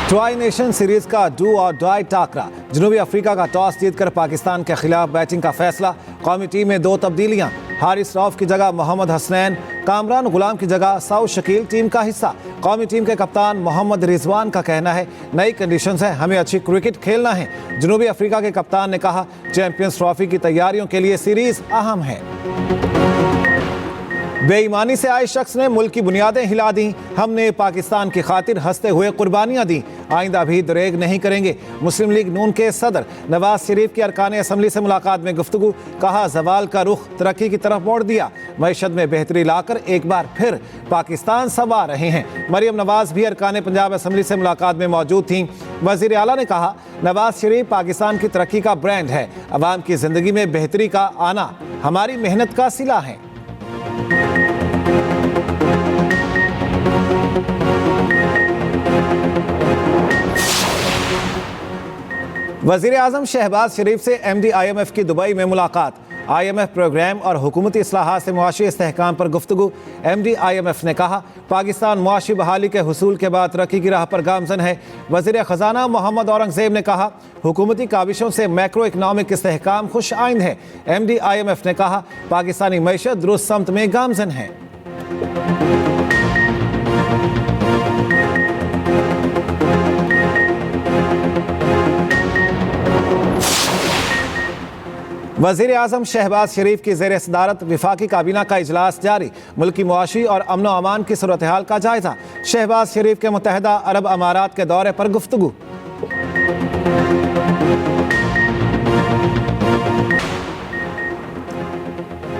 Tri nation series का do और die टाकरा। जनूबी अफ्रीका का टॉस जीतकर पाकिस्तान के खिलाफ बैटिंग का फैसला। कौमी टीम में 2 तब्दीलियां, हारिस रऊफ की जगह मोहम्मद हसनैन, कामरान गुलाम की जगह सऊद शकील टीम का हिस्सा। कौमी टीम के कप्तान मोहम्मद रिजवान का कहना है, नई कंडीशंस है, हमें अच्छी क्रिकेट खेलना है। जनूबी अफ्रीका के कप्तान ने कहा, चैंपियंस ट्रॉफी की तैयारियों के लिए सीरीज अहम है। बेईमानी से आए शख्स ने मुल्क की बुनियादें हिला दी। हमने पाकिस्तान की खातिर हंसते हुए कुर्बानियां दी, आइंदा भी दरेग नहीं करेंगे। मुस्लिम लीग नून के सदर नवाज शरीफ की अरकान असम्बली से मुलाकात में गुफ्तगू। कहा, जवाल का रुख तरक्की की तरफ मोड़ दिया, मईशत में बेहतरी लाकर एक बार फिर पाकिस्तान संवार आ रहे हैं। मरियम नवाज भी अरकान पंजाब असम्बली से मुलाकात में मौजूद थीं। वजीर आला ने कहा, नवाज शरीफ पाकिस्तान की तरक्की का ब्रांड है, अवाम की जिंदगी में बेहतरी का आना हमारी मेहनत का सिला है। वजीर आजम शहबाज शरीफ से MD IMF की दुबई में मुलाकात। IMF प्रोग्राम और हुकूमती इस्लाहात से मुआशी इस्तेहकाम पर गुफ्तगू। MD IMF ने कहा, पाकिस्तान मुआशी बहाली के हुसूल के बाद तरक्की की राह पर गामजन है। वजीर खजाना मोहम्मद औरंगजेब ने कहा, हुकूमती काविशों से मैक्रो इकनॉमिक इस्तेहकाम खुश आइंद है। MD IMF ने कहा, पाकिस्तानी मईशत दुरुस्त समत में गामजन है। वज़ीर आज़म शहबाज शरीफ की ज़ेर सदारत विफाकी काबीना का इजलास जारी। मुल्की मुआशी और अमन अमान की सूरत हाल का जायजा। शहबाज शरीफ के मुत्तहिदा अरब अमारात के दौरे पर गुफ्तगू।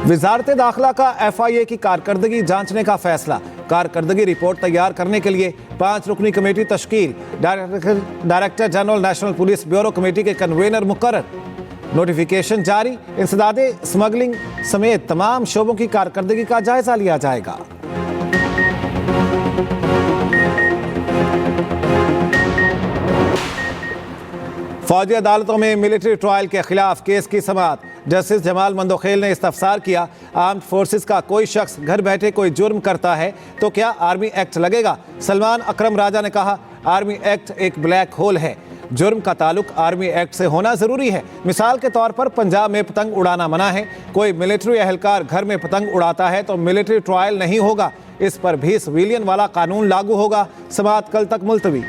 वजारत दाखिला का FIA की कारकर्दगी जांचने का फैसला। कारकर्दगी रिपोर्ट तैयार करने के लिए 5 रुकनी कमेटी तश्कील। Director general national police bureau committee के कन्वीनर मुकर्रर। नोटिफिकेशन जारी। इंसदादे स्मगलिंग समेत तमाम शोबों की कारकर्दगी का जायजा लिया जाएगा। फौजी अदालतों में मिलिट्री ट्रायल के खिलाफ केस की समाअत। जस्टिस जमाल मंदोखेल ने इस्तफसार किया, आर्म्ड फोर्सेस का कोई शख्स घर बैठे कोई जुर्म करता है तो क्या आर्मी एक्ट लगेगा? सलमान अकरम राजा ने कहा, आर्मी एक्ट एक ब्लैक होल है, जुर्म का ताल्लुक आर्मी एक्ट से होना जरूरी है। मिसाल के तौर पर पंजाब में पतंग उड़ाना मना है, कोई मिलिट्री एहलकार घर में पतंग उड़ाता है तो मिलिट्री ट्रायल नहीं होगा, इस पर भी सिविलियन वाला कानून लागू होगा। समाअत कल तक मुलतवी।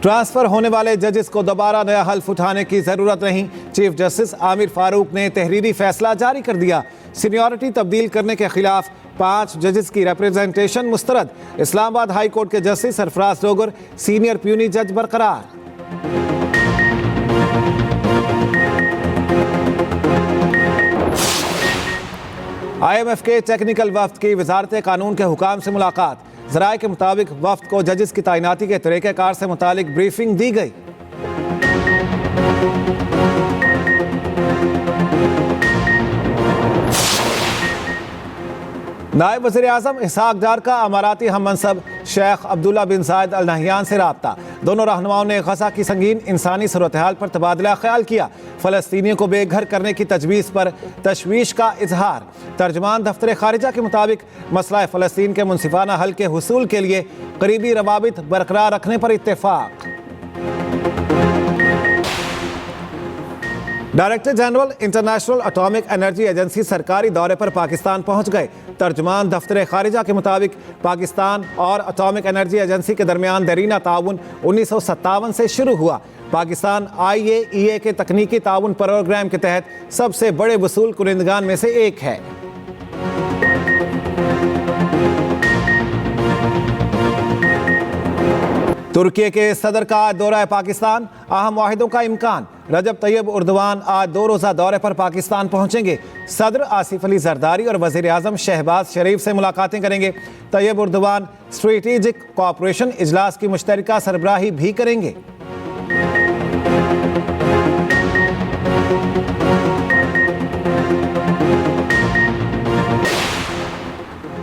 ट्रांसफर होने वाले जजेस को दोबारा नया हल्फ उठाने की जरूरत नहीं। चीफ जस्टिस आमिर फारूक ने तहरीरी फैसला जारी कर दिया। सीनियरिटी तब्दील करने के खिलाफ 5 जजेस की रिप्रेजेंटेशन मुस्तरद। इस्लामाबाद हाई कोर्ट के justice Sarfaraz Dogar senior puny जज बरकरार। IMF के टेक्निकल वफ्द की वजारत कानून के हुकाम से मुलाकात। ज़राए के मुताबिक वफ्द को जजेस की तैनाती के तरीक़ेकार से मुतालिक ब्रीफिंग दी गई। नायब वज़ीर आज़म इसहाक डार का अमाराती हम मनसब शेख अब्दुल्ला बिन ज़ायद अल नहयान से राब्ता। दोनों रहनुमाओं ने गज़ा की संगीन इंसानी सूरत हाल पर तबादला ख्याल किया। फ़लस्तीनियों को बेघर करने की तजवीज़ पर तशवीश का इजहार। तर्जुमान दफ्तर खारिजा के मुताबिक मसला फ़लस्तीन के मुनसिफाना हल के हुसूल के लिए करीबी रवाबित बरकरार रखने पर इत्तेफाक। Director general international atomic energy agency सरकारी दौरे पर पाकिस्तान पहुंच गए। तर्जुमान दफ्तर खारिजा के मुताबिक पाकिस्तान और एटॉमिक एनर्जी एजेंसी के दरमियान दरीना ताउन 1957 से शुरू हुआ। पाकिस्तान IAEA के तकनीकी ताउन प्रोग्राम के तहत सबसे बड़े वसूल कुरिंदगान में से एक है। तुर्की के सदर का दौरा पाकिस्तान, अहम वाहिदों का इम्कान। रजब तैयब उर्दवान आज 2 रोज़ा दौरे पर पाकिस्तान पहुंचेंगे। सदर आसिफ अली जरदारी और वज़ीर आज़म शहबाज शरीफ से मुलाकातें करेंगे। तैयब उर्दवान स्ट्रेटेजिक कोऑपरेशन इजलास की मुश्तरका सरबराही भी करेंगे।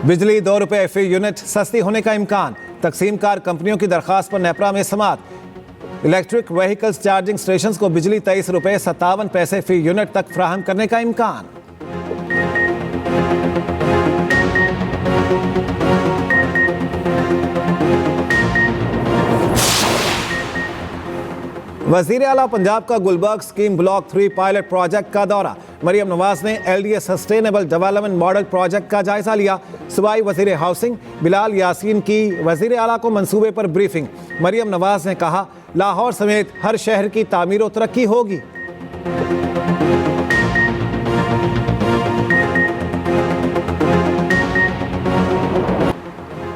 बिजली 2 रुपये फी यूनिट सस्ती होने का इम्कान। तकसीमकार कंपनियों की दरख्वास्त पर नेपरा में समाअत। इलेक्ट्रिक व्हीकल्स चार्जिंग स्टेशन को बिजली 23 रुपये 57 पैसे फी यूनिट तक फ्राहम करने का इम्कान। वज़ीर आला पंजाब का Gulberg scheme block 3 pilot project का दौरा। मरियम नवाज ने LDA sustainable development model project का जायजा लिया। सूबाई वज़ीर हाउसिंग बिलाल यासीन की वज़ीर आला को मंसूबे पर ब्रीफिंग। मरियम नवाज ने कहा, लाहौर समेत हर शहर की तामीर और तरक्की होगी।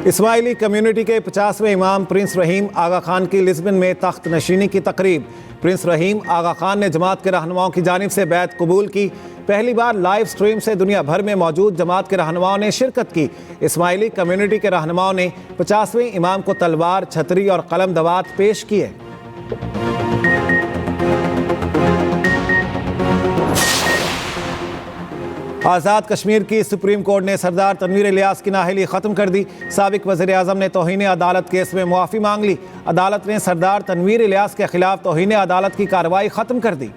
इस्माइली कम्युनिटी के 50वें इमाम प्रिंस रहीम आगा खान की लिस्बन में तख्त नशीनी की तकरीब। प्रिंस रहीम आगा खान ने जमात के रहनुमाओं की जानिब से बैत कबूल की। पहली बार लाइव स्ट्रीम से दुनिया भर में मौजूद जमात के रहनुमाओं ने शिरकत की। इस्माइली कम्युनिटी के रहनुमाओं ने 50वें इमाम को तलवार, छतरी और कलम दवात पेश किए। आज़ाद कश्मीर की सुप्रीम कोर्ट ने सरदार तनवीर इलियास की नाअहली ख़त्म कर दी। साबिक वज़ीर आज़म ने तौहीन अदालत केस में मुआफ़ी मांग ली। अदालत ने सरदार तनवीर इलियास के खिलाफ तौहीन अदालत की कार्रवाई ख़त्म कर दी।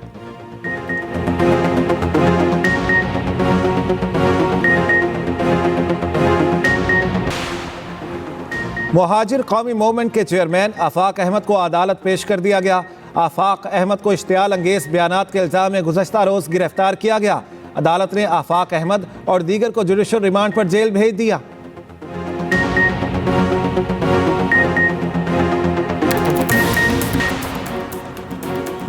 मुहाजिर कौमी मूवमेंट के चेयरमैन आफाक अहमद को अदालत पेश कर दिया गया। आफाक अहमद को इश्तियाल अंगेज बयानात के इल्ज़ाम में गुज़श्ता रोज़ गिरफ्तार किया गया। अदालत ने आफाक अहमद और दीगर को जुडिशल रिमांड पर जेल भेज दिया।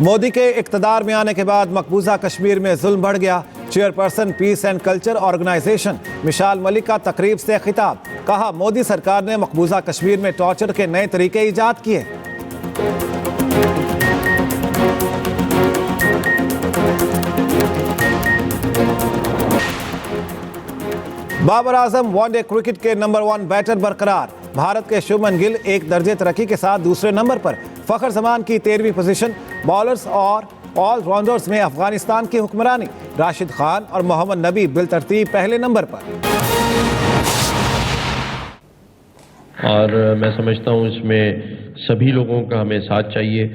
मोदी के इक़्तिदार में आने के बाद मकबूजा कश्मीर में जुल्म बढ़ गया। Chairperson peace and culture organisation Mishal Malik का तकरीब से खिताब। कहा, मोदी सरकार ने मकबूजा कश्मीर में टॉर्चर के नए तरीके ईजाद किए। बाबर आजम वनडे क्रिकेट के नंबर 1 बैटर बरकरार। भारत के शुभमन गिल एक दर्जे तरक्की के साथ दूसरे नंबर पर। फखर जमान की 13वीं पोजीशन। बॉलर्स और ऑलराउंडर्स में अफगानिस्तान की हुक्मरानी। राशिद खान और मोहम्मद नबी बिलतरतीब पहले नंबर पर। और मैं समझता हूँ इसमें सभी लोगों का हमें साथ चाहिए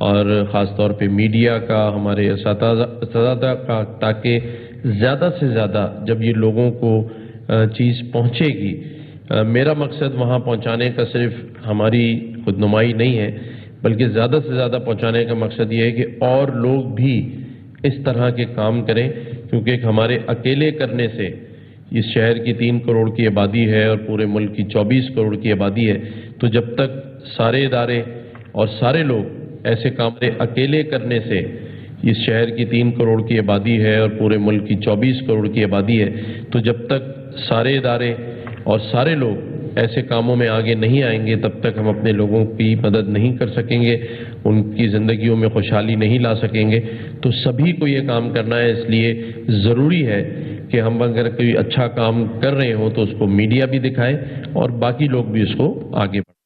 और ख़ास तौर पे मीडिया का, हमारे असातिज़ा का, ताकि ज़्यादा से ज़्यादा जब ये लोगों को चीज़ पहुँचेगी, मेरा मकसद वहाँ पहुँचाने का सिर्फ हमारी खुदनुमाई नहीं है, बल्कि ज़्यादा से ज़्यादा पहुँचाने का मकसद ये है कि और लोग भी इस तरह के काम करें, क्योंकि हमारे अकेले करने से, इस शहर की 3 करोड़ की आबादी है और पूरे मुल्क की 24 करोड़ की आबादी है, तो जब तक सारे इदारे और सारे लोग ऐसे काम अकेले करने से, इस शहर की 3 करोड़ की आबादी है और पूरे मुल्क की 24 करोड़ की आबादी है, तो जब तक सारे इदारे और सारे लोग ऐसे कामों में आगे नहीं आएंगे, तब तक हम अपने लोगों की मदद नहीं कर सकेंगे, उनकी ज़िंदगियों में खुशहाली नहीं ला सकेंगे। तो सभी को ये काम करना है, इसलिए ज़रूरी है कि हम अगर कोई अच्छा काम कर रहे हो तो उसको मीडिया भी दिखाए और बाकी लोग भी उसको आगे बढ़ाएं।